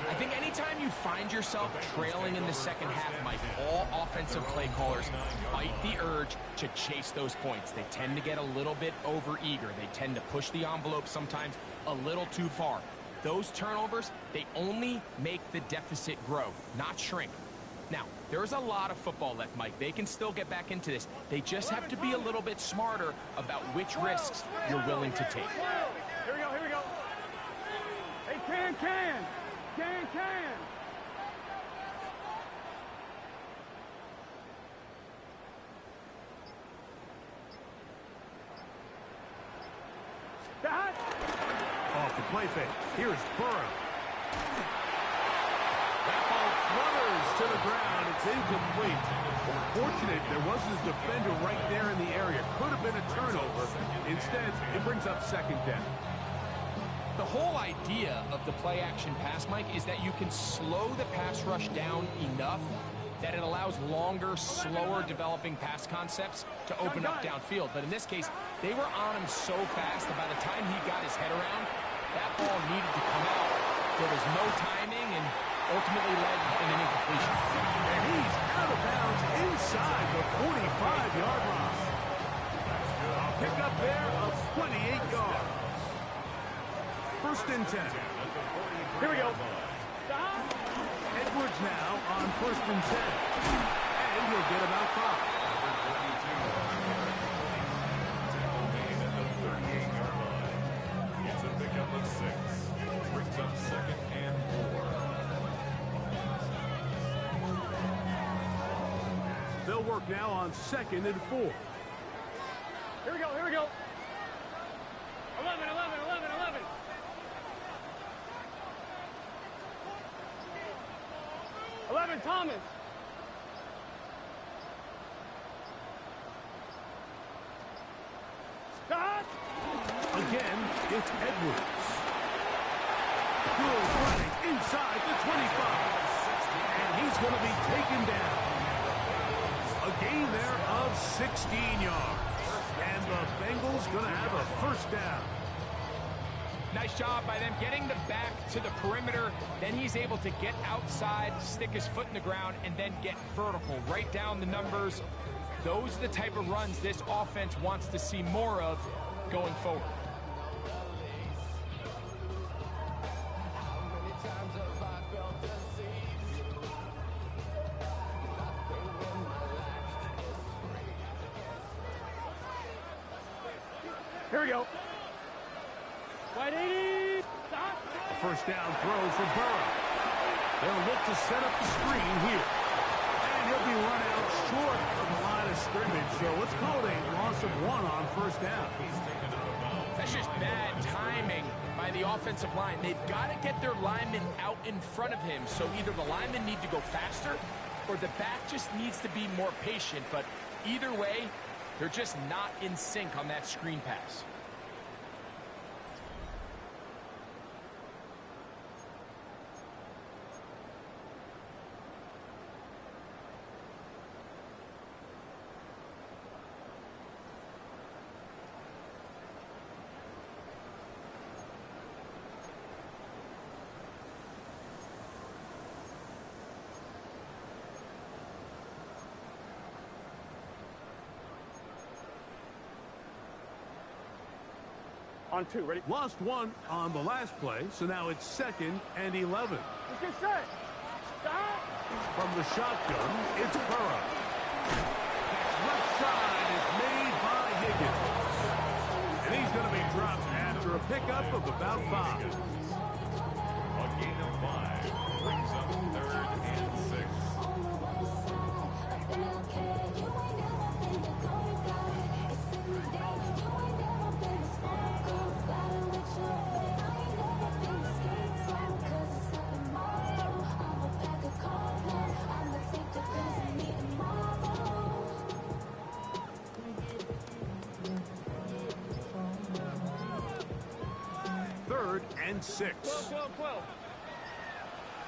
I think anytime you find yourself trailing in the second half, Mike, all offensive play callers fight the urge to chase those points. They tend to get a little bit over-eager. They tend to push the envelope sometimes a little too far. Those turnovers, they only make the deficit grow, not shrink. Now, there's a lot of football left, Mike. They can still get back into this. They just have to be a little bit smarter about which risks you're willing to take. Here we go. Hey, can. Off the play fake. Here's Burrow. That ball flutters to the ground. It's incomplete. Fortunate there was his defender right there in the area. Could have been a turnover. Instead, it brings up 2nd down. The whole idea of the play-action pass, Mike, is that you can slow the pass rush down enough that it allows longer, slower developing pass concepts to open up downfield. But in this case, they were on him so fast that by the time he got his head around, that ball needed to come out. There was no timing and ultimately led in an incompletion. And he's out of bounds inside the 45-yard line. A pickup there of 28 yards. 1st and 10. Here we go. Edwards now on 1st and 10. And he'll get about 5. It's a pickup of 6. Brings up 2nd and 4. They'll work now on 2nd and 4. Here we go. 11. 11, Thomas. Stop. Again, it's Edwards. Good running inside the 25. And he's going to be taken down. A gain there of 16 yards. And the Bengals going to have a first down. Nice job by them getting the back to the perimeter. Then he's able to get outside, stick his foot in the ground, and then get vertical. Write down the numbers. Those are the type of runs this offense wants to see more of going forward. Here we go. Wide 80. Stop. A first down throw for Burrow. They'll look to set up the screen here. And he'll be run out short of the line of scrimmage. So let's call it a loss of 1 on first down. That's just bad timing by the offensive line. They've got to get their linemen out in front of him. So either the linemen need to go faster or the back just needs to be more patient. But either way, they're just not in sync on that screen pass. On 2, ready? Lost 1 on the last play, so now it's 2nd and 11. Let's get set. Stop. From the shotgun, it's Burrow. Left side is made by Higgins. And he's going to be dropped after a pickup of about 5. A gain of 5 brings up 3rd and 6. Third and 6. 12.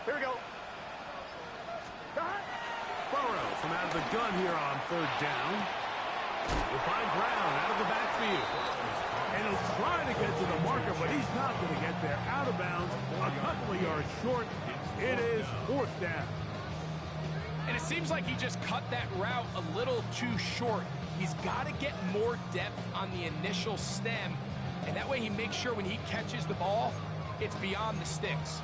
Here we go. Burrow from out of the gun here on 3rd down. We'll find Brown out of the backfield. And he'll try to get to the marker, but he's not going to get there. Out of bounds, a couple of yards short. It is 4th down. And it seems like he just cut that route a little too short. He's got to get more depth on the initial stem, and that way he makes sure when he catches the ball, it's beyond the sticks.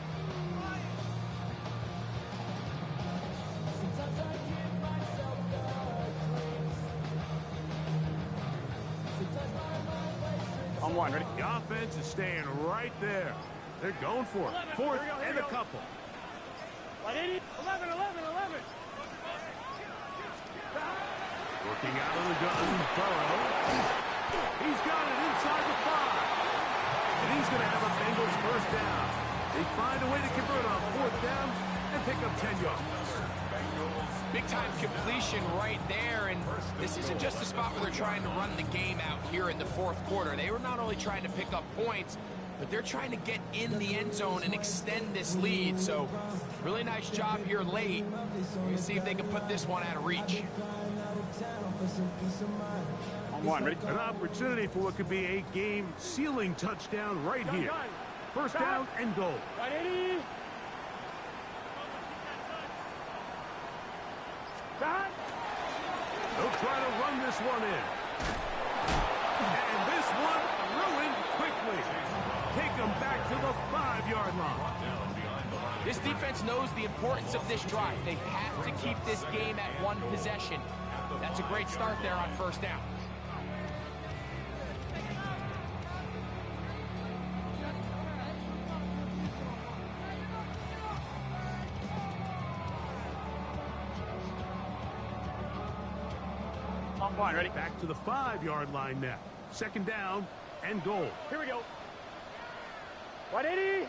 On 1, ready? The offense is staying right there. They're going for it. 4th and a couple. Wide 80. 11. Working out of the gun, Burrow. He's got it inside the 5. And he's going to have a Bengals first down. They find a way to convert on 4th down and pick up 10 yards. Big-time completion right there, and this isn't just a spot where they're trying to run the game out here in the 4th quarter. They were not only trying to pick up points, but they're trying to get in the end zone and extend this lead. So, really nice job here late. We'll see if they can put this one out of reach. On 1, ready? An opportunity for what could be a game-sealing touchdown right here. First down and goal. Wide 80. They'll try to run this one in. And this one ruined quickly. Take them back to the 5-yard line. This defense knows the importance of this drive. They have to keep this game at 1 possession. That's a great start there on first down. On 1, ready? Back to the 5-yard line now. Second down and goal. Here we go. Wide 80.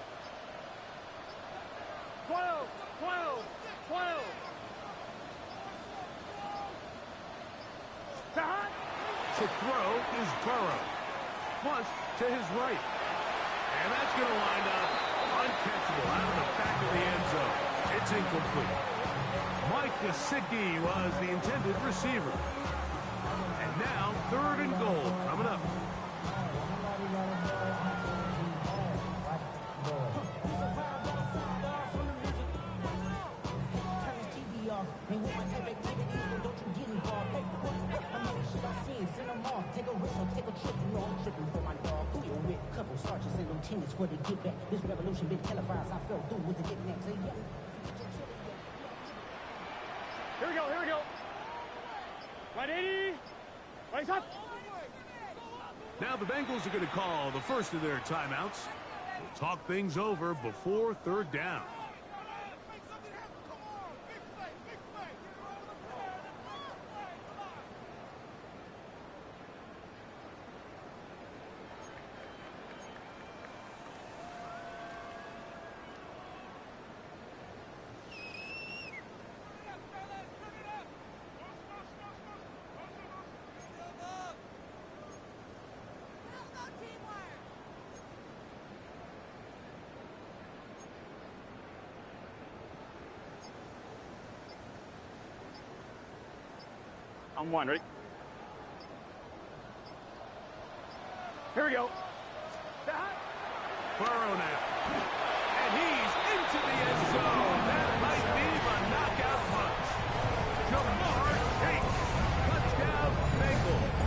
12. To throw is Burrow. Flush to his right. And that's going to wind up uncatchable out of the back of the end zone. It's incomplete. Mike Gesicki was the intended receiver. And now, 3rd and goal coming up. Take a risk or take a trip, you know I'm tripping for my dog. Who you with? Couple sergeants and lieutenants for the get back. This revolution been televised. I fell through with the knickknacks. Hey, yo. Here we go, here we go. Right 80. Right shot. Now the Bengals are going to call the first of their timeouts. We'll talk things over before 3rd down. On 1, ready? Here we go. Burrow now. And he's into the end zone. That might be the knockout punch. Jamar Chase. Touchdown, Bengals.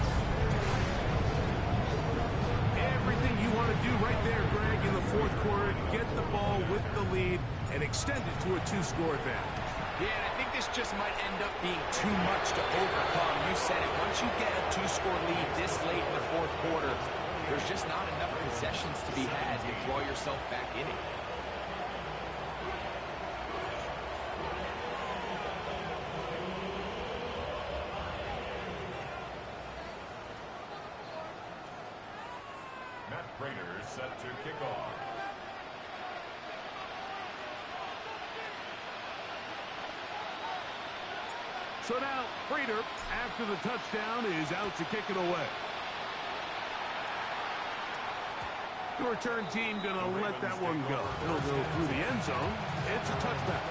Everything you want to do right there, Greg, in the 4th quarter. Get the ball with the lead and extend it to a 2-score advantage. Yeah, and I think this just might end up being too much to overcome. You said it. Once you get a 2-score lead this late in the 4th quarter, there's just not enough possessions to be had to draw yourself back in it. Matt Prater set to kick off. So now, Prater, after the touchdown, is out to kick it away. The return team going to let that one go. It'll go through the end zone. It's a touchback.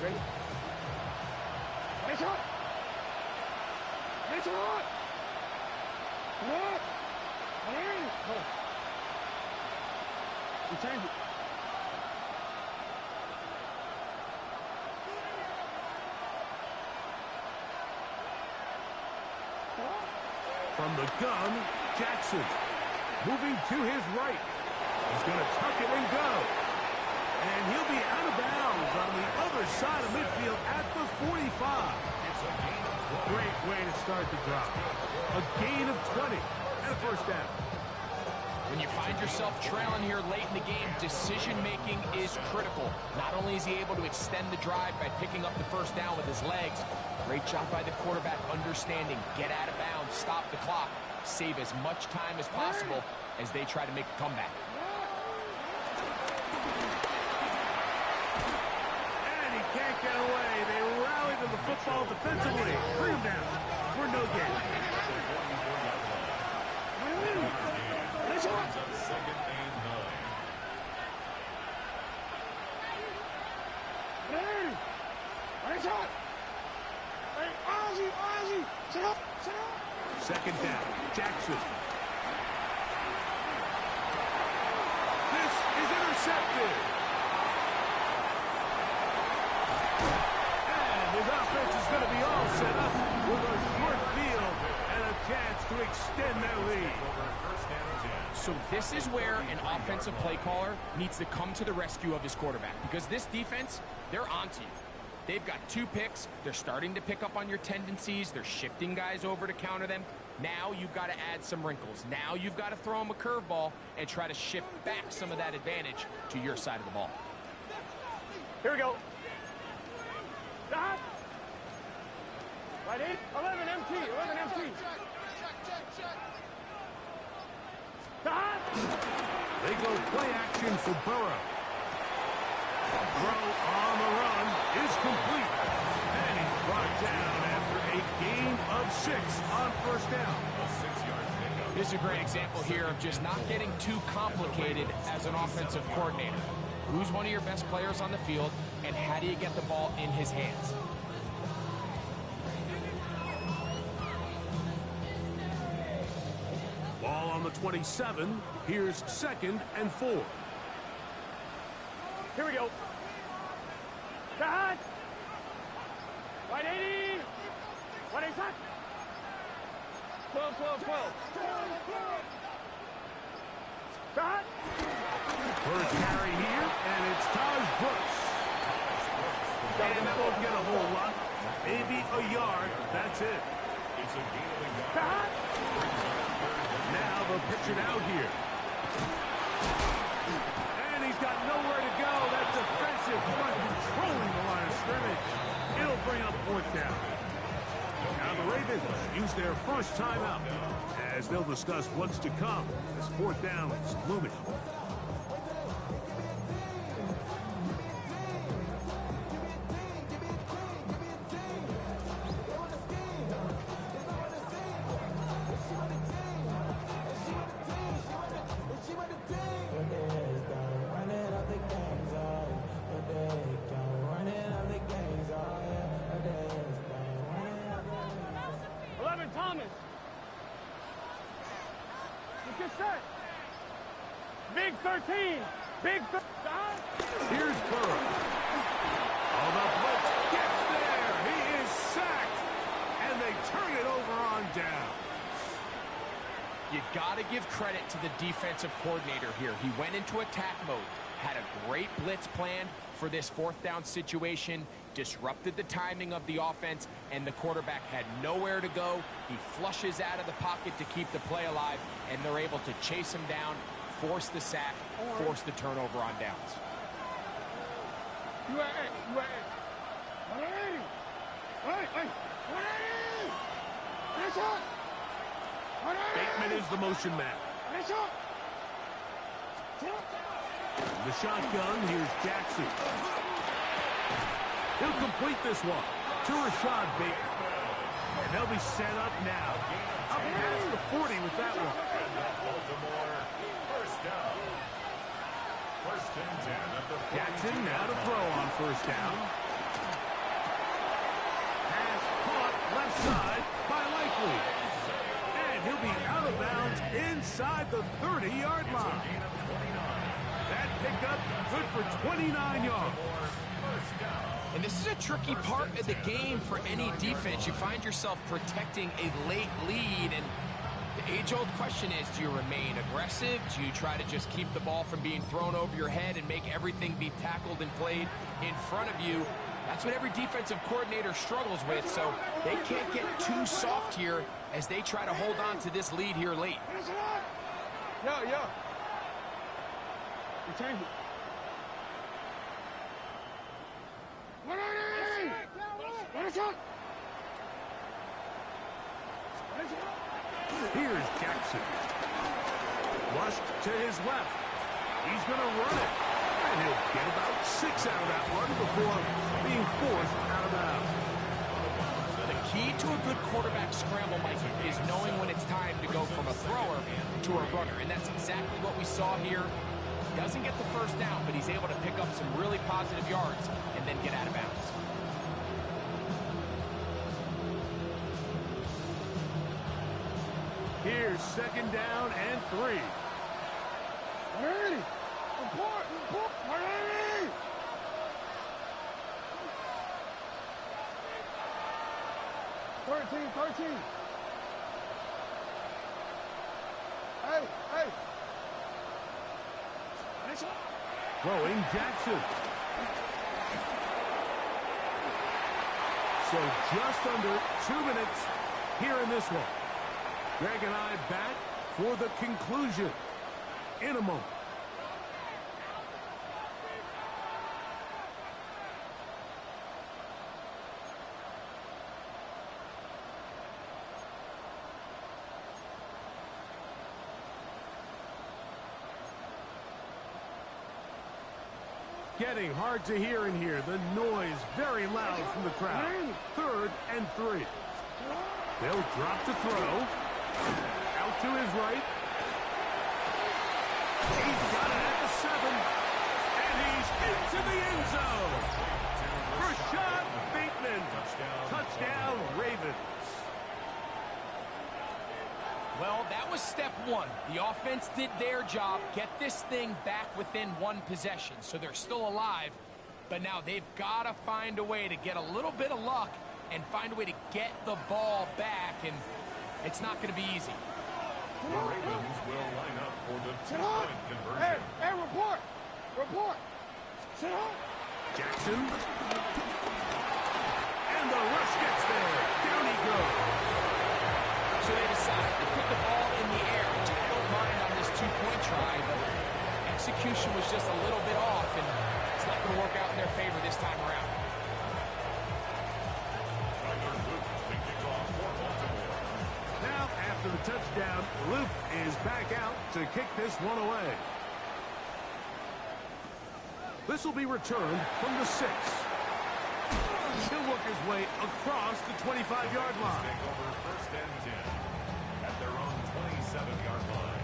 Ready? Nice shot! Nice shot! What? Hey! Hold on. Return it. From the gun, Jackson. Moving to his right. He's going to tuck it and go. And he'll be out of bounds on the other side of midfield at the 45. Great way to start the drive. A gain of 20 and a first down. When you find yourself trailing here late in the game, decision-making is critical. Not only is he able to extend the drive by picking up the first down with his legs, great job by the quarterback understanding, get out of bounds, stop the clock, save as much time as possible as they try to make a comeback. And he can't get away. They rally to the football defensively. Bring him down for no gain. Second and 9. Hey! Nice shot! Hey, Ozzie! Sit up! Second down, Jackson. This is intercepted. And his offense is going to be all set up with a short field and a chance to extend their lead. So this is where an offensive play caller needs to come to the rescue of his quarterback, because this defense, they're onto you. They've got 2 picks. They're starting to pick up on your tendencies. They're shifting guys over to counter them. Now you've got to add some wrinkles. Now you've got to throw them a curveball and try to shift back some of that advantage to your side of the ball. Here we go. Stop. Right in. 11 MT. 11 MT. Stop. They go play action for Burrow. Throw on the run is complete. down after a gain of 6 on first down. A 6-yard pickup. This is a great example here of just not getting too complicated as an offensive coordinator. Who's one of your best players on the field, and how do you get the ball in his hands? Ball on the 27. Here's 2nd and 4. Here we go. Cut. 180. 180. 12, 12, 12. Cut. First carry here, and it's Taj Brooks. And that won't get a whole lot. Maybe a yard. That's it. It's a gain of a yard. Cut. Now they'll pitch it out here. And he's got nowhere to go. That defensive front controlling the line of scrimmage. It'll bring up 4th down. Now the Ravens use their first timeout as they'll discuss what's to come as 4th down is looming. Thomas. Let's get set. Big 13. Big 13. Here's Burrow. Oh, the blitz gets there. He is sacked. And they turn it over on down. You got to give credit to the defensive coordinator here. He went into attack mode, had a great blitz plan for this 4th down situation, disrupted the timing of the offense, and the quarterback had nowhere to go. He flushes out of the pocket to keep the play alive, and they're able to chase him down, force the sack, force the turnover on downs. UAA. 180. 180. 180. Bateman is the motion man. The shotgun, here's Jackson. He'll complete this one to Rashad Bateman. And they'll be set up now. Up past the 40 with that one. Baltimore, first down. 1st and 10 at the 42. Jackson now to throw on first down. Pass caught left side by Likely. And he'll be out of bounds inside the 30-yard line. That pickup good for 29 yards. And this is a tricky part of the game for any defense. You find yourself protecting a late lead, and the age-old question is, do you remain aggressive? Do you try to just keep the ball from being thrown over your head and make everything be tackled and played in front of you? That's what every defensive coordinator struggles with, so they can't get too soft here as they try to hold on to this lead here late. Yo. Return it. 180. Here's Jackson. Rushed to his left. He's going to run it. And he'll get about 6 out of that one before being forced out of bounds. The key to a good quarterback scramble, Mike, is knowing when it's time to go from a thrower to a runner. And that's exactly what we saw here. Doesn't get the first down, but he's able to pick up some really positive yards and then get out of bounds. Here's 2nd down and 3. 180. Report. 180. Thirteen. Hey. Throwing Jackson. So just under 2 minutes here in this one. Greg and I back for the conclusion in a moment. getting hard to hear in here. The noise very loud from the crowd. 3rd and 3. They'll drop to throw. Out to his right. He's got it at the 7. And he's into the end zone. Rashad Bateman. Touchdown, Ravens. Well, that was step 1. The offense did their job, get this thing back within 1 possession, so they're still alive. But now they've got to find a way to get a little bit of luck and find a way to get the ball back, and it's not going to be easy. The Ravens will line up for the 2-point conversion. Hey, report! Report! Sit up! Jackson. And the rush gets there. Down he goes. So they decide to put the ball in the air, which I don't mind on this 2-point try, but execution was just a little bit off, and it's not going to work out in their favor this time around. Tyler Luke, the kickoff for Baltimore. Now, after the touchdown, Luke is back out to kick this one away. This will be returned from the 6. He'll work his way across the 25-yard line. Take over 1st and 10 at their own 27-yard line.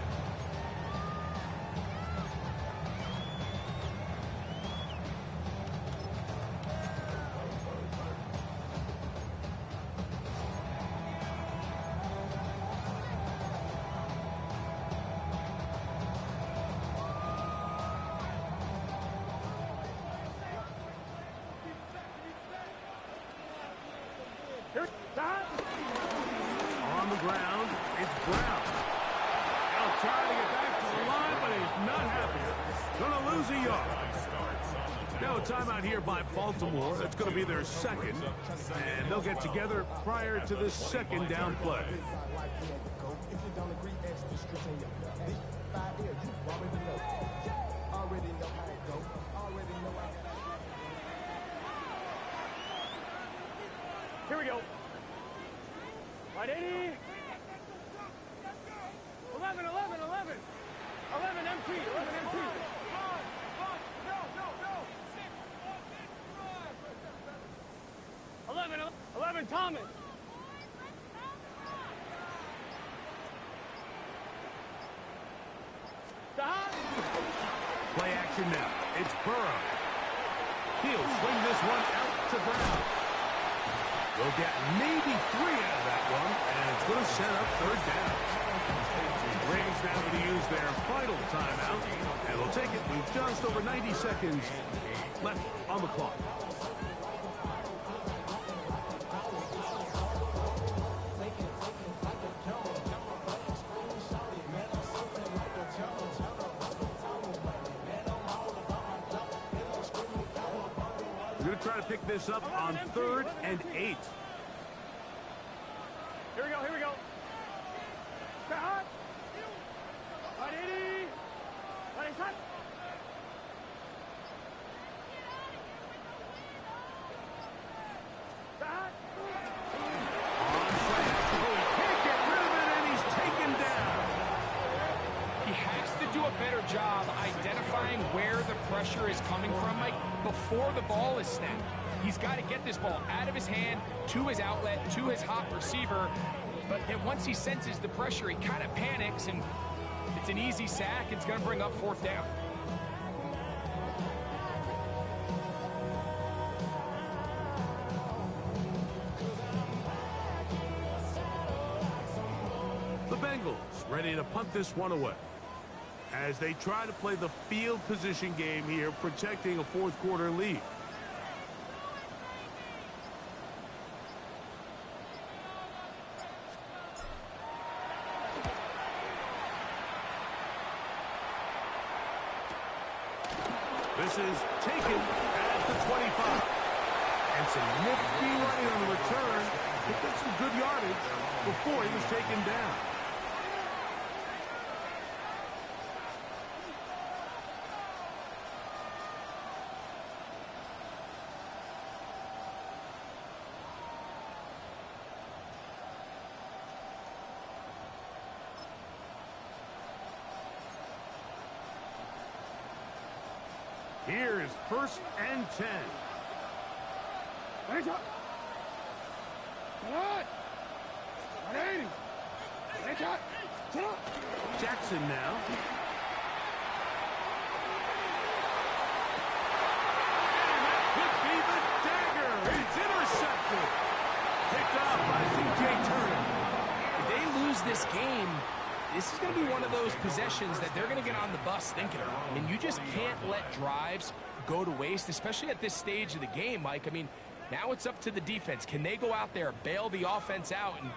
On the ground, it's Brown. He'll try to get back to the line, but he's not happy. Gonna lose a yard. Now a timeout here by Baltimore. That's going to be their 2nd. And they'll get together prior to this 2nd down play. Here we go. Right, 80. 11, 11, 11. 11 MT, 11 MT. 11 Thomas. Stop. Play action now. It's Burrow. He'll swing this one out to Brown. They'll get maybe 3 out of that one, and it's going to set up 3rd down. Ravens now going to use their final timeout, and they'll take it with just over 90 seconds left on the clock. We're going to try to pick this up on 3rd and 8. Here we go, here we go. Stop. Right, 80. Right, shot. Stop. On flash. Oh, he can't get rid of it, and he's taken down. He has to do a better job identifying where the pressure is coming from, Mike, before the ball is snapped. He's got to get this ball out of his hand, to his outlet, to his hot receiver. But then once he senses the pressure, he kind of panics, and it's an easy sack. It's going to bring up 4th down. The Bengals ready to punt this one away as they try to play the field position game here, protecting a 4th quarter lead. This is taken at the 25. And some nifty running on the return. Picked up some good yardage before he was taken down. Here is 1st and 10. Jackson now. And that could be the dagger. It's intercepted. Picked up by C.J. Turner. If they lose this game, this is going to be one of those possessions that they're going to get on the bus thinking about. I mean, you just can't let drives go to waste, especially at this stage of the game, Mike. I mean, now it's up to the defense. Can they go out there, bail the offense out, and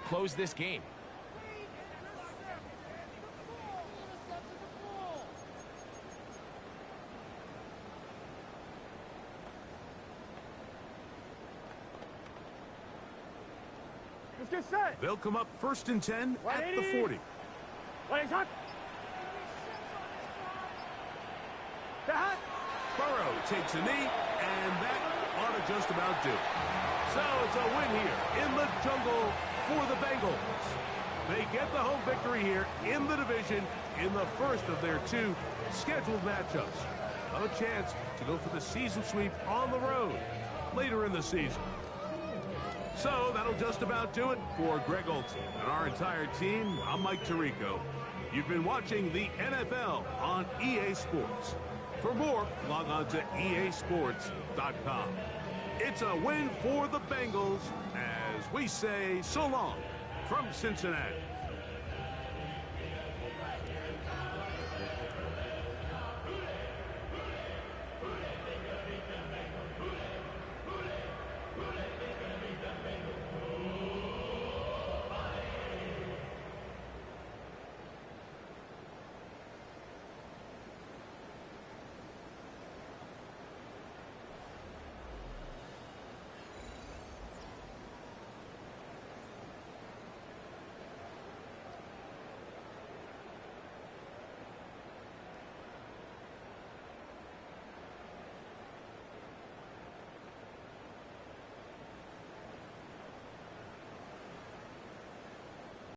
close this game? Let's get set. They'll come up 1st and 10 at the 40. Burrow takes a knee, and that ought to just about do it. So it's a win here in the jungle for the Bengals. They get the home victory here in the division in the first of their 2 scheduled matchups. A chance to go for the season sweep on the road later in the season. So that'll just about do it for Greg Olsen and our entire team. I'm Mike Tirico. You've been watching the NFL on EA Sports. For more, log on to easports.com. It's a win for the Bengals as we say so long from Cincinnati.